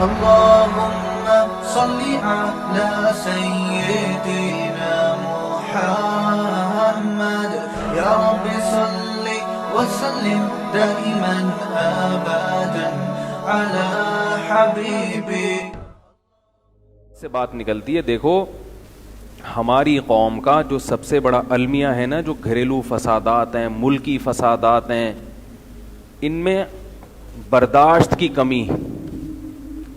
اللهم صل على سيدنا محمد يا رب صل وسلم دائما ابدا على حبيبي. سے بات نکلتی ہے. دیکھو ہماری قوم کا جو سب سے بڑا المیہ ہے نا, جو گھریلو فسادات ہیں, ملکی فسادات ہیں, ان میں برداشت کی کمی.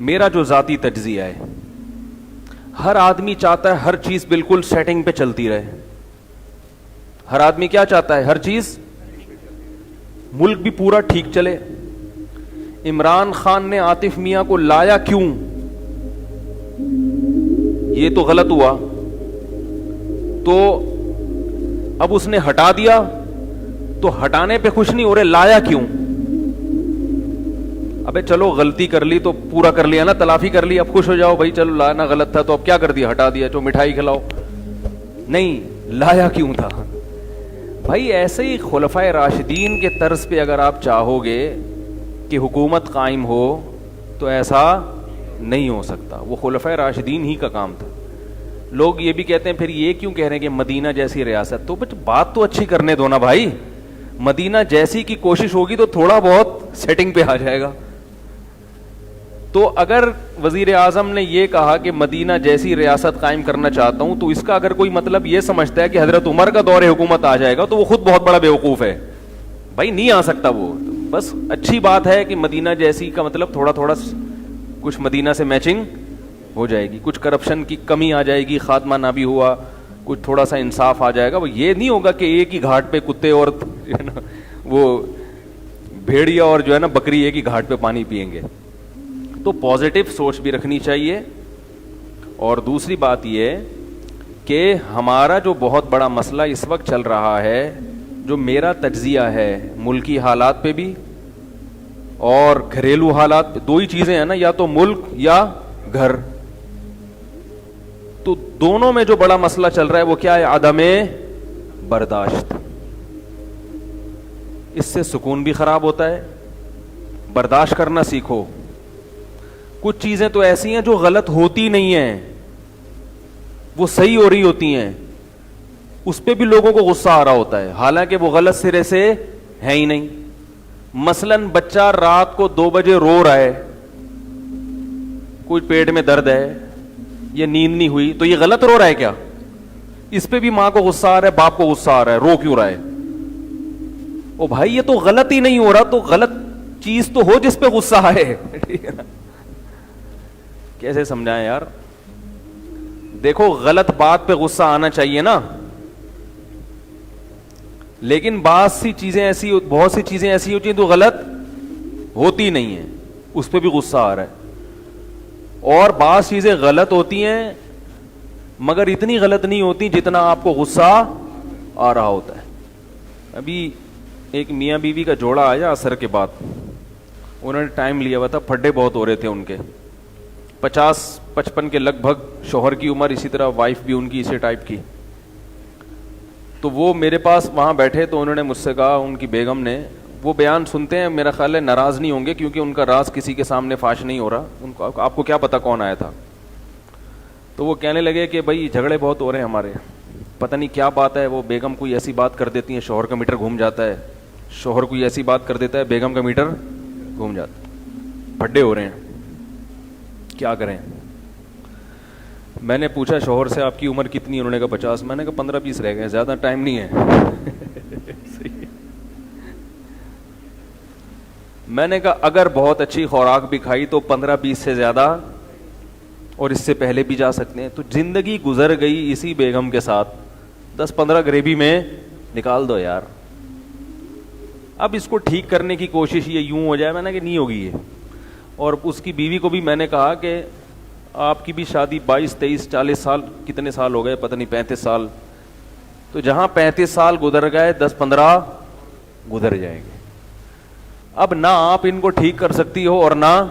میرا جو ذاتی تجزیہ ہے, ہر آدمی چاہتا ہے ہر چیز بالکل سیٹنگ پہ چلتی رہے. ہر آدمی کیا چاہتا ہے؟ ہر چیز, ملک بھی پورا ٹھیک چلے. عمران خان نے عاطف میاں کو لایا کیوں؟ یہ تو غلط ہوا, تو اب اس نے ہٹا دیا, تو ہٹانے پہ خوش نہیں ہو رہے, لایا کیوں؟ ابے چلو غلطی کر لی تو پورا کر لیا نا, تلافی کر لی, اب خوش ہو جاؤ بھائی, چلو لانا غلط تھا تو اب کیا کر دیا, ہٹا دیا, جو مٹھائی کھلاؤ. نہیں, لایا کیوں تھا؟ بھائی ایسے ہی خلفائے راشدین کے طرز پہ اگر آپ چاہو گے کہ حکومت قائم ہو تو ایسا نہیں ہو سکتا. وہ خلفائے راشدین ہی کا کام تھا. لوگ یہ بھی کہتے ہیں پھر یہ کیوں کہہ رہے ہیں کہ مدینہ جیسی ریاست, تو بات تو اچھی کرنے دو نا بھائی. مدینہ جیسی کی کوشش ہوگی تو تھوڑا بہت سیٹنگ پہ آ جائے گا. تو اگر وزیر اعظم نے یہ کہا کہ مدینہ جیسی ریاست قائم کرنا چاہتا ہوں, تو اس کا اگر کوئی مطلب یہ سمجھتا ہے کہ حضرت عمر کا دور حکومت آ جائے گا, تو وہ خود بہت بڑا بیوقوف ہے. بھائی نہیں آ سکتا وہ. بس اچھی بات ہے کہ مدینہ جیسی کا مطلب تھوڑا تھوڑا کچھ مدینہ سے میچنگ ہو جائے گی, کچھ کرپشن کی کمی آ جائے گی, خاتمہ نہ بھی ہوا, کچھ تھوڑا سا انصاف آ جائے گا. وہ یہ نہیں ہوگا کہ ایک ہی گھاٹ پہ کتے اور وہ بھیڑیا اور جو ہے نا بکری ایک ہی گھاٹ پہ پانی پئیں گے. تو پازیٹیو سوچ بھی رکھنی چاہیے. اور دوسری بات یہ کہ ہمارا جو بہت بڑا مسئلہ اس وقت چل رہا ہے, جو میرا تجزیہ ہے ملکی حالات پہ بھی اور گھریلو حالات پہ, دو ہی چیزیں ہیں نا, یا تو ملک یا گھر. تو دونوں میں جو بڑا مسئلہ چل رہا ہے وہ کیا ہے؟ عدم برداشت. اس سے سکون بھی خراب ہوتا ہے. برداشت کرنا سیکھو. کچھ چیزیں تو ایسی ہیں جو غلط ہوتی نہیں ہیں, وہ صحیح ہو رہی ہوتی ہیں, اس پہ بھی لوگوں کو غصہ آ رہا ہوتا ہے, حالانکہ وہ غلط سرے سے ہے ہی نہیں. مثلاً بچہ رات کو 2 بجے رو رہا ہے, کوئی پیٹ میں درد ہے, یہ نیند نہیں ہوئی, تو یہ غلط رو رہا ہے کیا؟ اس پہ بھی ماں کو غصہ آ رہا ہے, باپ کو غصہ آ رہا ہے, رو کیوں رہا ہے؟ او بھائی یہ تو غلط ہی نہیں ہو رہا, تو غلط چیز تو ہو جس پہ غصہ آئے. کیسے سمجھائیں یار؟ دیکھو غلط بات پہ غصہ آنا چاہیے نا, لیکن بہت سی چیزیں ایسی ہوتی ہیں تو غلط ہوتی نہیں ہیں, اس پہ بھی غصہ آ رہا ہے. اور بعض چیزیں غلط ہوتی ہیں مگر اتنی غلط نہیں ہوتی جتنا آپ کو غصہ آ رہا ہوتا ہے. ابھی ایک میاں بیوی کا جوڑا آیا عصر کے بعد, انہوں نے ٹائم لیا ہوا تھا, پھڈے بہت ہو رہے تھے ان کے, 50-55 کے لگ بھگ شوہر کی عمر, اسی طرح وائف بھی ان کی اسی ٹائپ کی. تو وہ میرے پاس وہاں بیٹھے, تو انہوں نے مجھ سے کہا, ان کی بیگم نے, وہ بیان سنتے ہیں میرا خیال ہے ناراض نہیں ہوں گے کیونکہ ان کا راز کسی کے سامنے فاش نہیں ہو رہا, ان کو آپ کو کیا پتا کون آیا تھا. تو وہ کہنے لگے کہ بھائی جھگڑے بہت ہو رہے ہیں ہمارے, پتہ نہیں کیا بات ہے, وہ بیگم کوئی ایسی بات کر دیتی ہیں شوہر کا میٹر گھوم جاتا ہے, شوہر کوئی ایسی بات کر دیتا ہے بیگم کا میٹر گھوم جاتا ہے, پھڈے ہو رہے ہیں, کیا کریں. میں نے پوچھا شوہر سے آپ کی عمر کتنی؟ انہوں نے کہا 50. میں نے کہا 15-20 رہ گئے, زیادہ ٹائم نہیں ہے. میں نے کہا اگر بہت اچھی خوراک بھی کھائی تو 15-20 سے زیادہ اور اس سے پہلے بھی جا سکتے ہیں. تو زندگی گزر گئی اسی بیگم کے ساتھ, 10-15 غریبی میں نکال دو یار. اب اس کو ٹھیک کرنے کی کوشش یہ یوں ہو جائے, میں نے کہ نہیں ہوگی یہ. اور اس کی بیوی کو بھی میں نے کہا کہ آپ کی بھی شادی 22-23-40 سال, کتنے سال ہو گئے پتہ نہیں, 35 سال. تو جہاں 35 سال گزر گئے 10-15 گزر جائیں گے. اب نہ آپ ان کو ٹھیک کر سکتی ہو اور نہ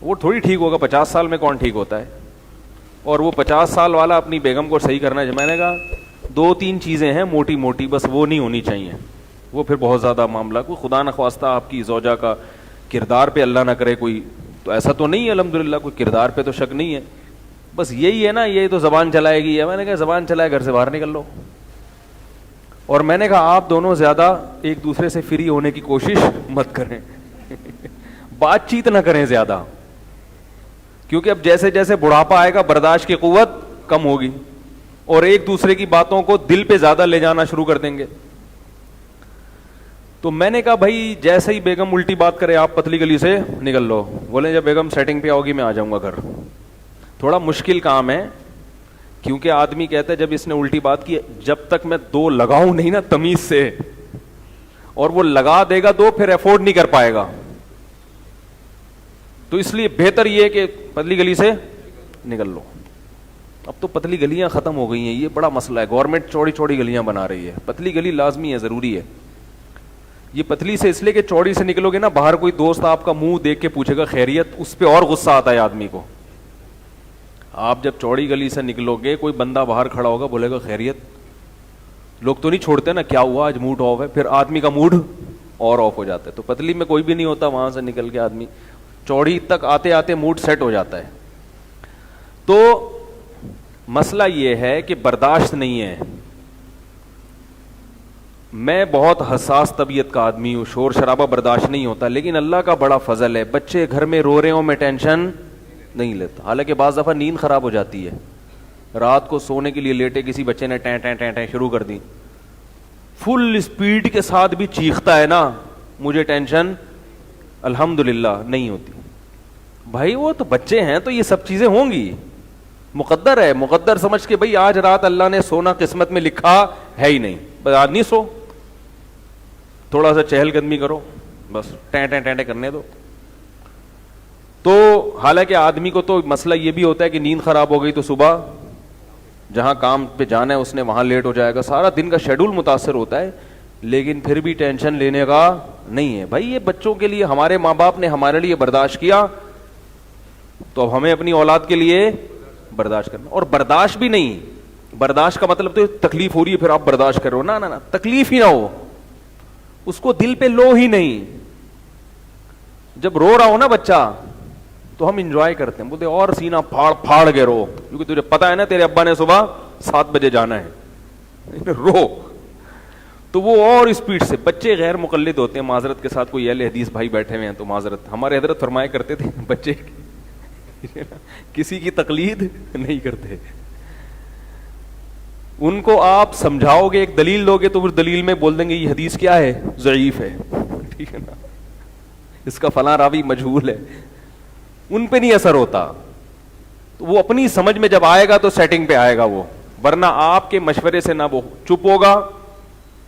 وہ تھوڑی ٹھیک ہوگا. 50 سال میں کون ٹھیک ہوتا ہے؟ اور وہ 50 سال والا اپنی بیگم کو صحیح کرنا ہے. میں نے کہا 2-3 چیزیں ہیں موٹی موٹی, بس وہ نہیں ہونی چاہیے. وہ پھر بہت زیادہ معاملہ, کوئی خدا نخواستہ آپ کی زوجہ کا کردار پہ اللہ نہ کرے کوئی تو ایسا تو نہیں ہے الحمدللہ, کوئی کردار پہ تو شک نہیں ہے, بس یہی ہے نا, یہی تو زبان چلائے گی. میں نے کہا زبان چلائے, گھر سے باہر نکل لو. اور میں نے کہا آپ دونوں زیادہ ایک دوسرے سے فری ہونے کی کوشش مت کریں, بات چیت نہ کریں زیادہ, کیونکہ اب جیسے جیسے بڑھاپا آئے گا برداشت کی قوت کم ہوگی اور ایک دوسرے کی باتوں کو دل پہ زیادہ لے جانا شروع کر دیں گے. تو میں نے کہا بھائی جیسے ہی بیگم الٹی بات کرے آپ پتلی گلی سے نکل لو. بولے جب بیگم سیٹنگ پہ آؤ گی میں آ جاؤں گا گھر. تھوڑا مشکل کام ہے, کیونکہ آدمی کہتا ہے جب اس نے الٹی بات کی, جب تک میں دو لگاؤں نہیں نا تمیز سے, اور وہ لگا دے گا دو پھر افورڈ نہیں کر پائے گا. تو اس لیے بہتر یہ ہے کہ پتلی گلی سے نکل لو. اب تو پتلی گلیاں ختم ہو گئی ہیں, یہ بڑا مسئلہ ہے. گورنمنٹ چوڑی چوڑی گلیاں بنا رہی ہے, پتلی گلی لازمی ہے, ضروری ہے. یہ پتلی سے اس لیے کہ چوڑی سے نکلو گے نا, باہر کوئی دوست آپ کا منہ دیکھ کے پوچھے گا خیریت, اس پہ اور غصہ آتا ہے آدمی کو. آپ جب چوڑی گلی سے نکلو گے, کوئی بندہ باہر کھڑا ہوگا بولے گا خیریت, لوگ تو نہیں چھوڑتے نا کیا ہوا آج موڈ آف ہے, پھر آدمی کا موڈ اور آف ہو جاتا ہے. تو پتلی میں کوئی بھی نہیں ہوتا, وہاں سے نکل کے آدمی چوڑی تک آتے آتے موڈ سیٹ ہو جاتا ہے. تو مسئلہ یہ ہے کہ برداشت نہیں ہے. میں بہت حساس طبیعت کا آدمی ہوں, شور شرابہ برداشت نہیں ہوتا, لیکن اللہ کا بڑا فضل ہے, بچے گھر میں رو رہے ہوں میں ٹینشن نہیں لیتا. حالانکہ بعض دفعہ نیند خراب ہو جاتی ہے, رات کو سونے کے لیے لیٹے کسی بچے نے ٹیں ٹیں ٹیں ٹیں شروع کر دی, فل اسپیڈ کے ساتھ بھی چیختا ہے نا, مجھے ٹینشن الحمدللہ نہیں ہوتی. بھائی وہ تو بچے ہیں, تو یہ سب چیزیں ہوں گی, مقدر ہے, مقدر سمجھ کے بھائی آج رات اللہ نے سونا قسمت میں لکھا ہے ہی نہیں, بس آج نہیں سو, تھوڑا سا چہل قدمی کرو, بس ٹیں ٹیں ٹیں کرنے دو. تو حالانکہ آدمی کو تو مسئلہ یہ بھی ہوتا ہے کہ نیند خراب ہو گئی تو صبح جہاں کام پہ جانا ہے اس نے وہاں لیٹ ہو جائے گا, سارا دن کا شیڈول متاثر ہوتا ہے, لیکن پھر بھی ٹینشن لینے کا نہیں ہے. بھائی یہ بچوں کے لیے ہمارے ماں باپ نے ہمارے لیے برداشت کیا, تو اب ہمیں اپنی اولاد کے لیے برداشت کرنا. اور برداشت بھی نہیں, برداشت کا مطلب تو تکلیف ہو رہی ہے پھر آپ برداشت کرو, نہ نہ تکلیف ہی نہ ہو, اس کو دل پہ لو ہی نہیں. جب رو رہا ہو نا بچہ تو ہم انجوائے کرتے ہیں, بولتے اور سینہ پھاڑ پھاڑ کے رو, کیونکہ تجھے پتا ہے نا تیرے ابا نے صبح 7 بجے جانا ہے, رو. تو وہ اور اسپیڈ سے, بچے غیر مقلد ہوتے ہیں, معذرت کے ساتھ کوئی اہل حدیث بھائی بیٹھے ہوئے ہیں تو معذرت, ہمارے حضرت فرمایا کرتے تھے بچے کسی کی تقلید نہیں کرتے. ان کو آپ سمجھاؤ گے, ایک دلیل دو گے تو پھر دلیل میں بول دیں گے یہ حدیث کیا ہے, ضعیف ہے, ٹھیک ہے نا, اس کا فلاں راوی مجہول ہے. ان پہ نہیں اثر ہوتا, تو وہ اپنی سمجھ میں جب آئے گا تو سیٹنگ پہ آئے گا وہ, ورنہ آپ کے مشورے سے نہ وہ چپ ہوگا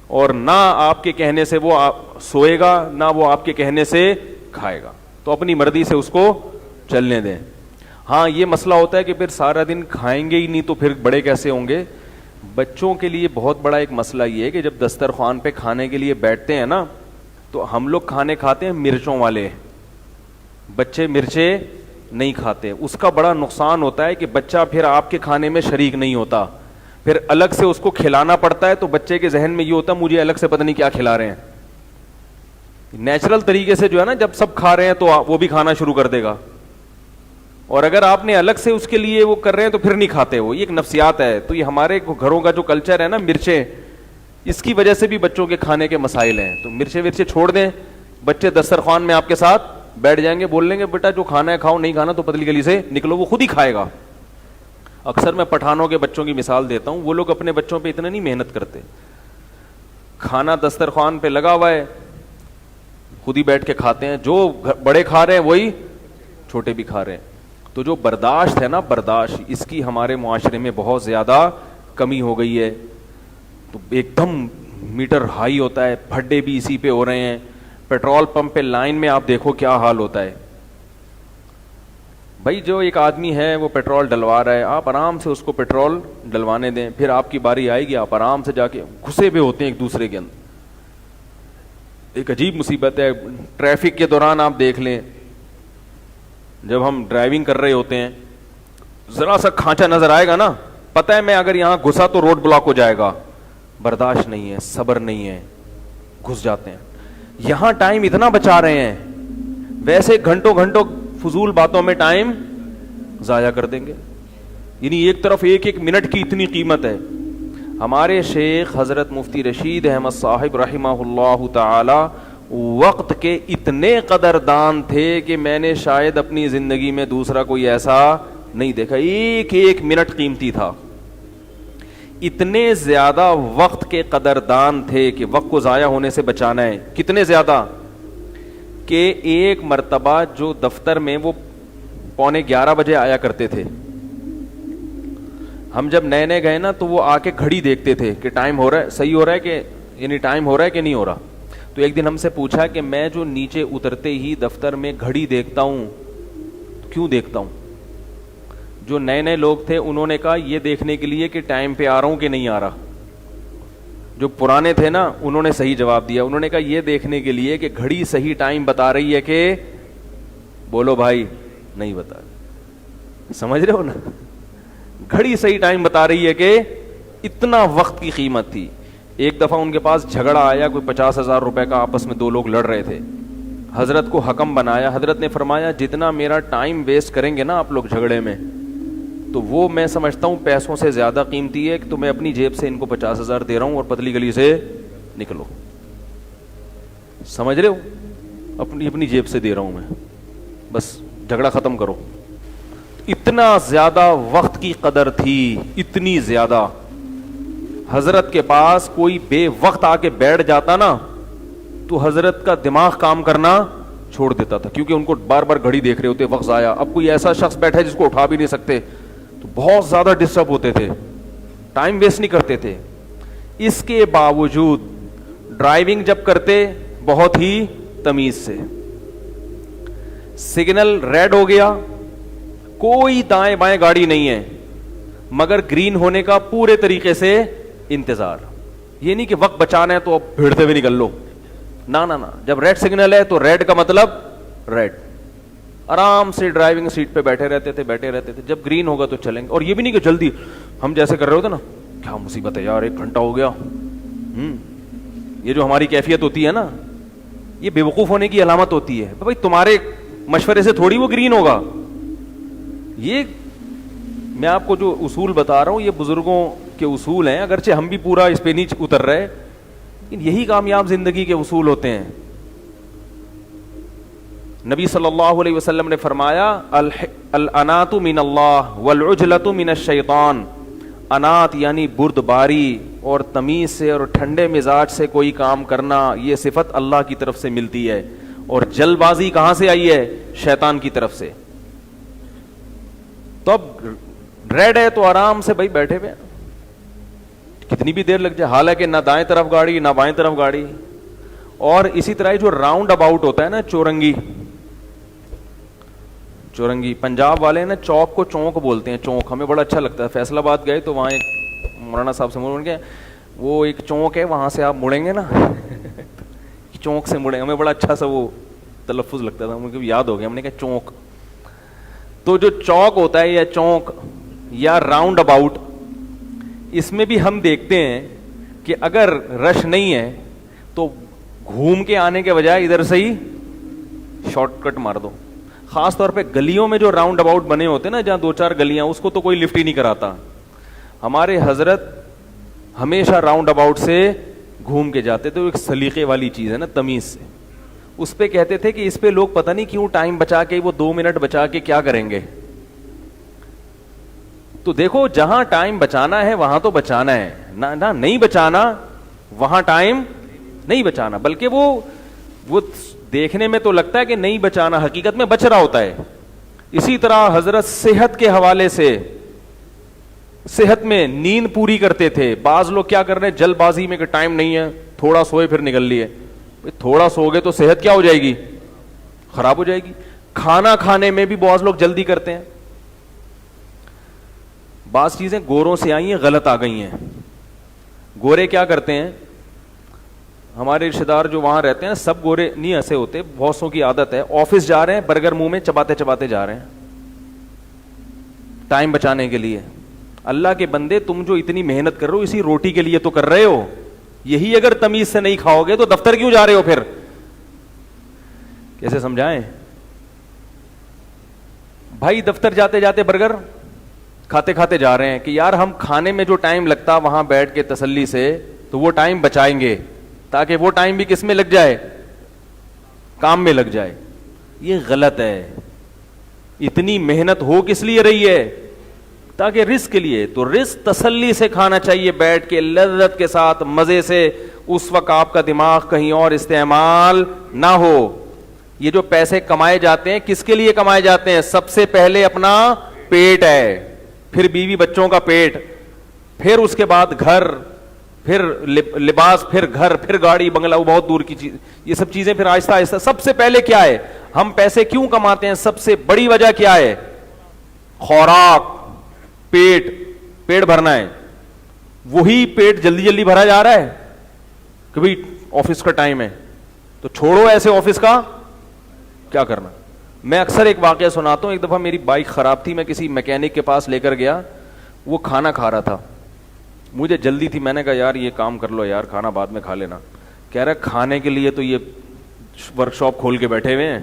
اور نہ آپ کے کہنے سے وہ سوئے گا, نہ وہ آپ کے کہنے سے کھائے گا. تو اپنی مرضی سے اس کو چلنے دیں. ہاں یہ مسئلہ ہوتا ہے کہ پھر سارا دن کھائیں گے ہی نہیں تو پھر بڑے کیسے ہوں گے. بچوں کے لیے بہت بڑا ایک مسئلہ یہ ہے کہ جب دسترخوان پہ کھانے کے لیے بیٹھتے ہیں نا, تو ہم لوگ کھانے کھاتے ہیں مرچوں والے, بچے مرچیں نہیں کھاتے. اس کا بڑا نقصان ہوتا ہے کہ بچہ پھر آپ کے کھانے میں شریک نہیں ہوتا, پھر الگ سے اس کو کھلانا پڑتا ہے. تو بچے کے ذہن میں یہ ہوتا ہے مجھے الگ سے پتہ نہیں کیا کھلا رہے ہیں. نیچرل طریقے سے جو ہے نا, جب سب کھا رہے ہیں تو وہ بھی کھانا شروع کر دے گا, اور اگر آپ نے الگ سے اس کے لیے وہ کر رہے ہیں تو پھر نہیں کھاتے. وہ یہ ایک نفسیات ہے. تو یہ ہمارے گھروں کا جو کلچر ہے نا, مرچیں, اس کی وجہ سے بھی بچوں کے کھانے کے مسائل ہیں. تو مرچیں چھوڑ دیں, بچے دسترخوان میں آپ کے ساتھ بیٹھ جائیں گے, بول لیں گے بیٹا جو کھانا ہے کھاؤ, نہیں کھانا تو پتلی گلی سے نکلو, وہ خود ہی کھائے گا. اکثر میں پٹھانوں کے بچوں کی مثال دیتا ہوں, وہ لوگ اپنے بچوں پہ اتنا نہیں محنت کرتے, کھانا دسترخوان پہ لگا ہوا ہے, خود ہی بیٹھ کے کھاتے ہیں. جو بڑے کھا رہے ہیں وہی چھوٹے بھی کھا رہے ہیں. تو جو برداشت ہے نا, برداشت, اس کی ہمارے معاشرے میں بہت زیادہ کمی ہو گئی ہے. تو ایک دم میٹر ہائی ہوتا ہے, پھڈے بھی اسی پہ ہو رہے ہیں. پیٹرول پمپ پہ لائن میں آپ دیکھو کیا حال ہوتا ہے. بھائی جو ایک آدمی ہے وہ پیٹرول ڈلوا رہا ہے, آپ آرام سے اس کو پیٹرول ڈلوانے دیں, پھر آپ کی باری آئے گی, آپ آرام سے جا کے گھسے ہوئے ہوتے ہیں ایک دوسرے کے اندر. ایک عجیب مصیبت ہے. ٹریفک کے دوران آپ دیکھ لیں, جب ہم ڈرائیونگ کر رہے ہوتے ہیں, ذرا سا کھانچا نظر آئے گا نا, پتہ ہے میں اگر یہاں گھسا تو روڈ بلاک ہو جائے گا. برداشت نہیں ہے, صبر نہیں ہے, گھس جاتے ہیں. یہاں ٹائم اتنا بچا رہے ہیں, ویسے گھنٹوں گھنٹوں فضول باتوں میں ٹائم ضائع کر دیں گے. یعنی ایک طرف ایک ایک منٹ کی اتنی قیمت ہے. ہمارے شیخ حضرت مفتی رشید احمد صاحب رحمہ اللہ تعالی وقت کے اتنے قدردان تھے کہ میں نے شاید اپنی زندگی میں دوسرا کوئی ایسا نہیں دیکھا. ایک ایک منٹ قیمتی تھا. اتنے زیادہ وقت کے قدردان تھے کہ وقت کو ضائع ہونے سے بچانا ہے. کتنے زیادہ کہ ایک مرتبہ جو دفتر میں وہ 11:15 بجے آیا کرتے تھے. ہم جب نئے نئے گئے نا تو وہ آ کے گھڑی دیکھتے تھے کہ ٹائم ہو رہا ہے, صحیح ہو رہا ہے کہ یعنی ٹائم ہو رہا ہے کہ نہیں ہو رہا. تو ایک دن ہم سے پوچھا کہ میں جو نیچے اترتے ہی دفتر میں گھڑی دیکھتا ہوں, کیوں دیکھتا ہوں؟ جو نئے نئے لوگ تھے انہوں نے کہا یہ دیکھنے کے لیے کہ ٹائم پہ آ رہا ہوں کہ نہیں آ رہا. جو پرانے تھے نا انہوں نے صحیح جواب دیا. انہوں نے کہا یہ دیکھنے کے لیے کہ گھڑی صحیح ٹائم بتا رہی ہے کہ بولو بھائی نہیں بتا رہی. سمجھ رہے ہو نا, گھڑی صحیح ٹائم بتا رہی ہے کہ اتنا وقت کی قیمت تھی. ایک دفعہ ان کے پاس جھگڑا آیا, کوئی 50,000 روپے کا, آپس میں 2 لوگ لڑ رہے تھے. حضرت کو حکم بنایا. حضرت نے فرمایا جتنا میرا ٹائم ویسٹ کریں گے نا آپ لوگ جھگڑے میں, تو وہ میں سمجھتا ہوں پیسوں سے زیادہ قیمتی ہے کہ تو میں اپنی جیب سے ان کو 50,000 دے رہا ہوں اور پتلی گلی سے نکلو. سمجھ رہے ہو, اپنی جیب سے دے رہا ہوں میں, بس جھگڑا ختم کرو. اتنا زیادہ وقت کی قدر تھی, اتنی زیادہ. حضرت کے پاس کوئی بے وقت آ کے بیٹھ جاتا نا تو حضرت کا دماغ کام کرنا چھوڑ دیتا تھا, کیونکہ ان کو بار بار گھڑی دیکھ رہے ہوتے, وقت ضائع. اب کوئی ایسا شخص بیٹھا ہے جس کو اٹھا بھی نہیں سکتے تو بہت زیادہ ڈسٹرب ہوتے تھے, ٹائم ویسٹ نہیں کرتے تھے. اس کے باوجود ڈرائیونگ جب کرتے بہت ہی تمیز سے. سگنل ریڈ ہو گیا, کوئی دائیں بائیں گاڑی نہیں ہے, مگر گرین ہونے کا پورے طریقے سے انتظار. یہ نہیں کہ وقت بچانا ہے تو اب بھیڑتے ہوئے نکل لو, نا نا نا. جب ریڈ سگنل ہے تو ریڈ کا مطلب ریڈ. آرام سے ڈرائیونگ سیٹ پہ بیٹھے رہتے تھے. جب گرین ہوگا تو چلیں گے. اور یہ بھی نہیں کہ جلدی ہم جیسے کر رہے ہوتے نا, کیا مصیبت ہے یار 1 گھنٹہ ہو گیا. یہ جو ہماری کیفیت ہوتی ہے نا, یہ بے وقوف ہونے کی علامت ہوتی ہے. بھائی تمہارے مشورے سے تھوڑی وہ گرین ہوگا. یہ میں آپ کو جو اصول بتا رہا ہوں یہ بزرگوں کے اصول ہیں, اگرچہ ہم بھی پورا اس پہ نہیں اتر رہے, لیکن یہی کامیاب زندگی کے اصول ہوتے ہیں. نبی صلی اللہ علیہ وسلم نے فرمایا الانات من اللہ والعجلۃ من الشیطان. انات یعنی بردباری اور تمیز سے اور ٹھنڈے مزاج سے کوئی کام کرنا, یہ صفت اللہ کی طرف سے ملتی ہے. اور جلد بازی کہاں سے آئی ہے؟ شیطان کی طرف سے. تو اب ریڈ ہے تو آرام سے بھائی بیٹھے ہوئے, کتنی بھی دیر لگ جائے, حالانکہ نہ دائیں طرف گاڑی نہ بائیں طرف گاڑی. اور اسی طرح جو راؤنڈ اباؤٹ ہوتا ہے نا, چورنگی, پنجاب والے نا چوک کو چونک بولتے ہیں. چونک ہمیں بڑا اچھا لگتا ہے. فیصل آباد گئے تو وہاں مولانا صاحب سے مڑ گئے, وہ ایک چونک ہے وہاں سے آپ مڑیں گے نا چونک سے مڑیں. ہمیں بڑا اچھا سا وہ تلفظ لگتا تھا, مجھے یاد ہو گیا. ہم نے کہا چونک. تو جو چوک ہوتا ہے یا چونک یا راؤنڈ اباؤٹ, اس میں بھی ہم دیکھتے ہیں کہ اگر رش نہیں ہے تو گھوم کے آنے کے بجائے ادھر سے ہی شارٹ کٹ مار دو. خاص طور پہ گلیوں میں جو راؤنڈ اباؤٹ بنے ہوتے ہیں نا, جہاں 2-4 گلیاں, اس کو تو کوئی لفٹ ہی نہیں کراتا. ہمارے حضرت ہمیشہ راؤنڈ اباؤٹ سے گھوم کے جاتے تھے. ایک سلیقے والی چیز ہے نا, تمیز سے. اس پہ کہتے تھے کہ اس پہ لوگ پتہ نہیں کیوں ٹائم بچا کے, وہ 2 منٹ بچا کے کیا کریں گے. تو دیکھو جہاں ٹائم بچانا ہے وہاں تو بچانا ہے, نہ نہیں بچانا وہاں ٹائم نہیں بچانا. بلکہ وہ دیکھنے میں تو لگتا ہے کہ نہیں بچانا, حقیقت میں بچ رہا ہوتا ہے. اسی طرح حضرت صحت کے حوالے سے, صحت میں نیند پوری کرتے تھے. بعض لوگ کیا کر رہے ہیں جلد بازی میں کہ ٹائم نہیں ہے, تھوڑا سوئے پھر نکل لیے. تھوڑا سو گے تو صحت کیا ہو جائے گی, خراب ہو جائے گی. کھانا کھانے میں بھی بعض لوگ جلدی کرتے ہیں. بعض چیزیں گوروں سے آئی ہیں, غلط آ گئی ہیں. گورے کیا کرتے ہیں, ہمارے رشتے دار جو وہاں رہتے ہیں, سب گورے نہیں ایسے ہوتے, بہت سو کی عادت ہے, آفس جا رہے ہیں برگر منہ میں چباتے چباتے جا رہے ہیں ٹائم بچانے کے لیے. اللہ کے بندے, تم جو اتنی محنت کر رہے ہو اسی روٹی کے لیے تو کر رہے ہو. یہی اگر تمیز سے نہیں کھاؤ گے تو دفتر کیوں جا رہے ہو پھر؟ کیسے سمجھائیں؟ بھائی دفتر جاتے جاتے برگر کھاتے کھاتے جا رہے ہیں کہ یار ہم کھانے میں جو ٹائم لگتا وہاں بیٹھ کے تسلی سے تو وہ ٹائم بچائیں گے تاکہ وہ ٹائم بھی کس میں لگ جائے, کام میں لگ جائے. یہ غلط ہے. اتنی محنت ہو کس لیے رہی ہے؟ تاکہ رزق کے لیے. تو رزق تسلی سے کھانا چاہیے, بیٹھ کے لذت کے ساتھ مزے سے. اس وقت آپ کا دماغ کہیں اور استعمال نہ ہو. یہ جو پیسے کمائے جاتے ہیں کس کے لیے کمائے جاتے ہیں؟ سب سے پہلے اپنا پیٹ ہے, پھر بیوی بچوں کا پیٹ, پھر اس کے بعد گھر, پھر لباس, پھر گھر, پھر گاڑی بنگلہ, وہ بہت دور کی چیز. یہ سب چیزیں پھر آہستہ آہستہ. سب سے پہلے کیا ہے؟ ہم پیسے کیوں کماتے ہیں؟ سب سے بڑی وجہ کیا ہے؟ خوراک, پیٹ بھرنا ہے. وہی پیٹ جلدی جلدی بھرا جا رہا ہے کہ بھئی آفس کا ٹائم ہے تو چھوڑو ایسے آفس کا, کیا کرنا. میں اکثر ایک واقعہ سناتا ہوں. ایک دفعہ میری بائک خراب تھی, میں کسی میکینک کے پاس لے کر گیا. وہ کھانا کھا رہا تھا, مجھے جلدی تھی. میں نے کہا یار یہ کام کر لو یار, کھانا بعد میں کھا لینا. کہہ رہا کھانے کے لیے تو یہ ورک شاپ کھول کے بیٹھے ہوئے ہیں,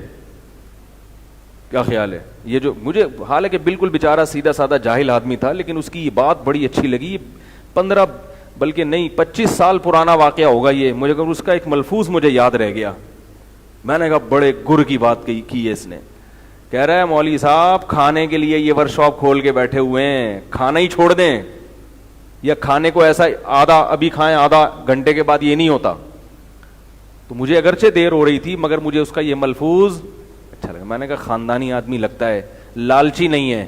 کیا خیال ہے؟ یہ جو مجھے, حالانکہ بالکل بیچارہ سیدھا سادہ جاہل آدمی تھا, لیکن اس کی یہ بات بڑی اچھی لگی. 15 بلکہ نہیں 25 سال پرانا واقعہ ہوگا یہ, مجھے اس کا ایک ملفوظ مجھے یاد رہ گیا. میں نے کہا بڑے گر کی بات کی ہے اس نے. کہہ رہا ہے مولوی صاحب کھانے کے لیے یہ ورک شاپ کھول کے بیٹھے ہوئے ہیں, کھانا ہی چھوڑ دیں, یا کھانے کو ایسا آدھا ابھی کھائیں آدھا گھنٹے کے بعد, یہ نہیں ہوتا. تو مجھے اگرچہ دیر ہو رہی تھی مگر مجھے اس کا یہ ملفوظ اچھا لگا. میں نے کہا خاندانی آدمی لگتا ہے, لالچی نہیں ہے.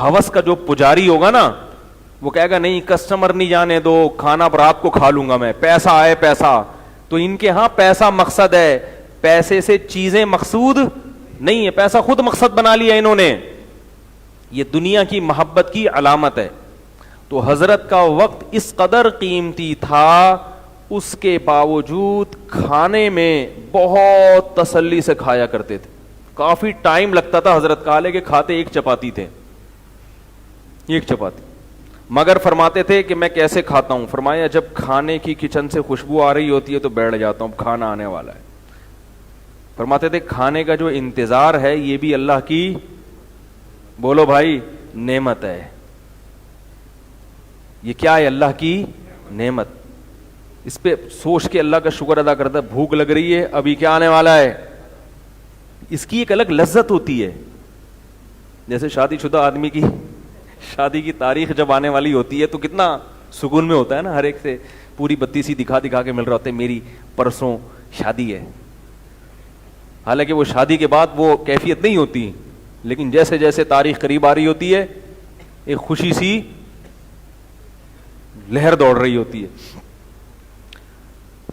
ہوس کا جو پجاری ہوگا نا وہ کہے گا نہیں کسٹمر نہیں جانے دو, کھانا رات کو کھا لوں گا میں, پیسہ آئے پیسہ. تو ان کے ہاں پیسہ مقصد ہے, پیسے سے چیزیں مقصود نہیں ہے. پیسہ خود مقصد بنا لیا انہوں نے. یہ دنیا کی محبت کی علامت ہے. تو حضرت کا وقت اس قدر قیمتی تھا, اس کے باوجود کھانے میں بہت تسلی سے کھایا کرتے تھے. کافی ٹائم لگتا تھا حضرت کا, لے کے کھاتے ایک چپاتی تھے, ایک چپاتی. مگر فرماتے تھے کہ میں کیسے کھاتا ہوں؟ فرمایا جب کھانے کی کچن سے خوشبو آ رہی ہوتی ہے تو بیٹھ جاتا ہوں, کھانا آنے والا ہے. فرماتے تھے کھانے کا جو انتظار ہے یہ بھی اللہ کی, بولو بھائی, نعمت ہے. یہ کیا ہے؟ اللہ کی نعمت. اس پہ سوچ کے اللہ کا شکر ادا کرتا ہے. بھوک لگ رہی ہے, ابھی کیا آنے والا ہے. اس کی ایک الگ لذت ہوتی ہے. جیسے شادی شدہ آدمی کی شادی کی تاریخ جب آنے والی ہوتی ہے تو کتنا سکون میں ہوتا ہے نا, ہر ایک سے پوری بتی سی دکھا کے مل رہا ہوتا ہے میری پرسوں شادی ہے. حالانکہ وہ شادی کے بعد وہ کیفیت نہیں ہوتی, لیکن جیسے جیسے تاریخ قریب آ رہی ہوتی ہے ایک خوشی سی لہر دوڑ رہی ہوتی ہے.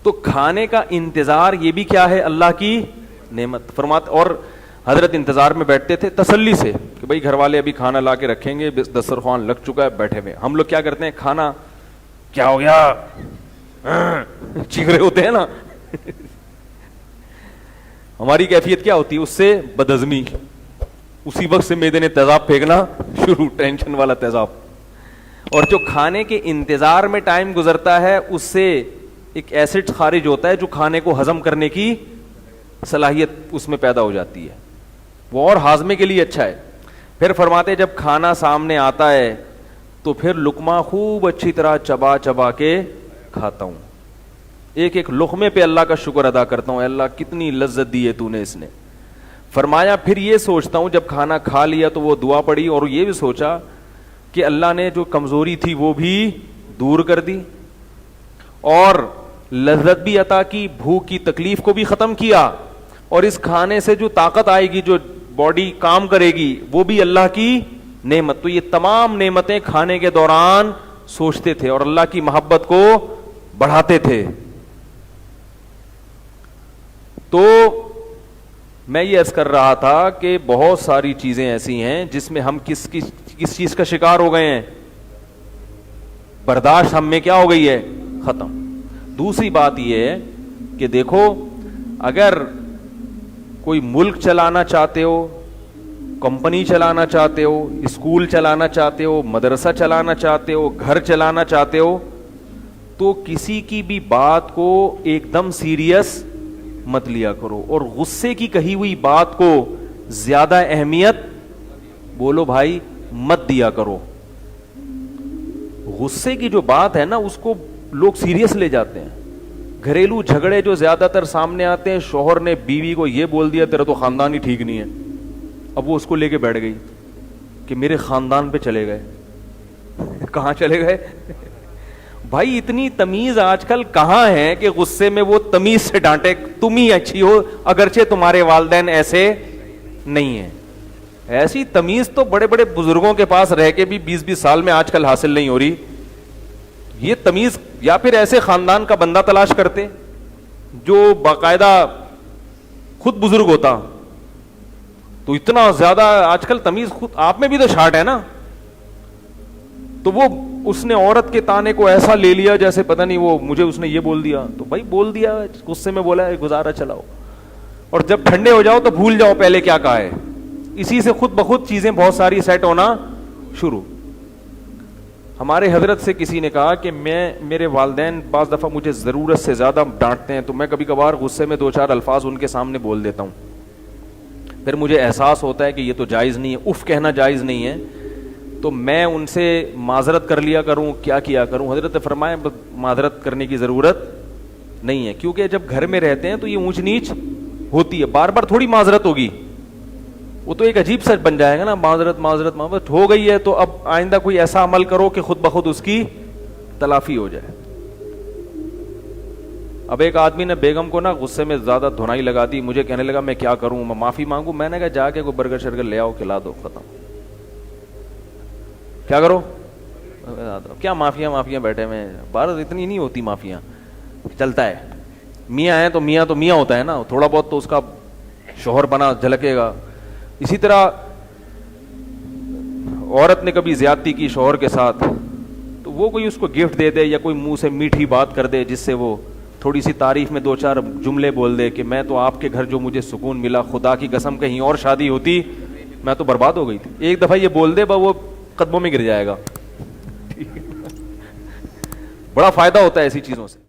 تو کھانے کا انتظار یہ بھی کیا ہے؟ اللہ کی نعمت. فرماتے اور حضرت انتظار میں بیٹھتے تھے تسلی سے کہ بھائی گھر والے ابھی کھانا لا کے رکھیں گے, دسترخوان لگ چکا ہے, بیٹھے ہوئے. ہم لوگ کیا کرتے ہیں, کھانا کیا ہو گیا چیخ رہے ہوتے ہیں نا. ہماری کیفیت کیا ہوتی ہے؟ اس سے بدہضمی, اسی وقت سے معدے نے تیزاب پھینکنا شروع, ٹینشن والا تیزاب. اور جو کھانے کے انتظار میں ٹائم گزرتا ہے اس سے ایک ایسڈ خارج ہوتا ہے جو کھانے کو ہضم کرنے کی صلاحیت اس میں پیدا ہو جاتی ہے, وہ اور ہاضمے کے لیے اچھا ہے. پھر فرماتے جب کھانا سامنے آتا ہے تو پھر لقمہ خوب اچھی طرح چبا چبا کے کھاتا ہوں, ایک ایک لقمے پہ اللہ کا شکر ادا کرتا ہوں, اللہ کتنی لذت دی ہے تو نے اس نے. فرمایا پھر یہ سوچتا ہوں جب کھانا کھا لیا تو وہ دعا پڑی, اور یہ بھی سوچا کہ اللہ نے جو کمزوری تھی وہ بھی دور کر دی, اور لذت بھی عطا کی, بھوک کی تکلیف کو بھی ختم کیا, اور اس کھانے سے جو طاقت آئے گی, جو باڈی کام کرے گی, وہ بھی اللہ کی نعمت. تو یہ تمام نعمتیں کھانے کے دوران سوچتے تھے اور اللہ کی محبت کو بڑھاتے تھے. تو میں یہ عرض کر رہا تھا کہ بہت ساری چیزیں ایسی ہیں جس میں ہم کس چیز کا شکار ہو گئے ہیں, برداشت ہم میں کیا ہو گئی ہے, ختم. دوسری بات یہ ہے کہ دیکھو اگر کوئی ملک چلانا چاہتے ہو, کمپنی چلانا چاہتے ہو, اسکول چلانا چاہتے ہو, مدرسہ چلانا چاہتے ہو, گھر چلانا چاہتے ہو, تو کسی کی بھی بات کو ایک دم سیریس مت لیا کرو, اور غصے کی کہی ہوئی بات کو زیادہ اہمیت بولو بھائی مت دیا کرو. غصے کی جو بات ہے نا اس کو لوگ سیریس لے جاتے ہیں. گھریلو جھگڑے جو زیادہ تر سامنے آتے ہیں, شوہر نے بیوی کو یہ بول دیا تیرا تو خاندان ہی ٹھیک نہیں ہے, اب وہ اس کو لے کے بیٹھ گئی کہ میرے خاندان پہ چلے گئے. کہاں چلے گئے بھائی؟ اتنی تمیز آج کل کہاں ہے کہ غصے میں وہ تمیز سے ڈانٹے تم ہی اچھی ہو اگرچہ تمہارے والدین ایسے نہیں ہیں. ایسی تمیز تو بڑے بڑے بزرگوں کے پاس رہ کے بھی 20-20 سال میں آج کل حاصل نہیں ہو رہی. یہ تمیز یا پھر ایسے خاندان کا بندہ تلاش کرتے جو باقاعدہ خود بزرگ ہوتا تو اتنا زیادہ. آج کل تمیز خود آپ میں بھی تو شارٹ ہے نا. تو وہ اس نے عورت کے تانے کو ایسا لے لیا جیسے پتہ نہیں وہ مجھے اس نے یہ بول دیا, تو بھائی بول دیا, غصے میں بولا ہے, گزارا چلاؤ, اور جب ٹھنڈے ہو جاؤ تو بھول جاؤ پہلے کیا کہا ہے. اسی سے خود بخود چیزیں بہت ساری سیٹ ہونا شروع. ہمارے حضرت سے کسی نے کہا کہ میرے والدین بعض دفعہ مجھے ضرورت سے زیادہ ڈانٹتے ہیں تو میں کبھی کبھار غصے میں 2-4 الفاظ ان کے سامنے بول دیتا ہوں, پھر مجھے احساس ہوتا ہے کہ یہ تو جائز نہیں ہے, اف کہنا جائز نہیں ہے, تو میں ان سے معذرت کر لیا کروں, کیا کیا کروں. حضرت نے فرمایا معذرت کرنے کی ضرورت نہیں ہے, کیونکہ جب گھر میں رہتے ہیں تو یہ اونچ نیچ ہوتی ہے, بار بار تھوڑی معذرت ہوگی, وہ تو ایک عجیب سا بن جائے گا نا, معذرت ہو گئی ہے تو اب آئندہ کوئی ایسا عمل کرو کہ خود بخود اس کی تلافی ہو جائے. اب ایک آدمی نے بیگم کو نا غصے میں زیادہ دھنائی لگا دی, مجھے کہنے لگا میں کیا کروں, میں معافی مانگوں. میں نے کہا جا کے کوئی برگر شرگر لے آؤ, کھلا دو, ختم. کیا کرو, کیا معافیاں بیٹھے میں, بھارت اتنی نہیں ہوتی معافیاں, چلتا ہے. میاں ہے تو میاں ہوتا ہے نا, تھوڑا بہت تو اس کا شوہر بنا جھلکے گا. اسی طرح عورت نے کبھی زیادتی کی شوہر کے ساتھ تو وہ کوئی اس کو گفٹ دے دے یا کوئی منہ سے میٹھی بات کر دے جس سے وہ تھوڑی سی تعریف میں 2-4 جملے بول دے کہ میں تو آپ کے گھر جو مجھے سکون ملا, خدا کی قسم کہیں اور شادی ہوتی میں تو برباد ہو گئی تھی. ایک دفعہ یہ بول دے وہ قدموں میں گر جائے گا. بڑا فائدہ ہوتا ہے ایسی چیزوں سے.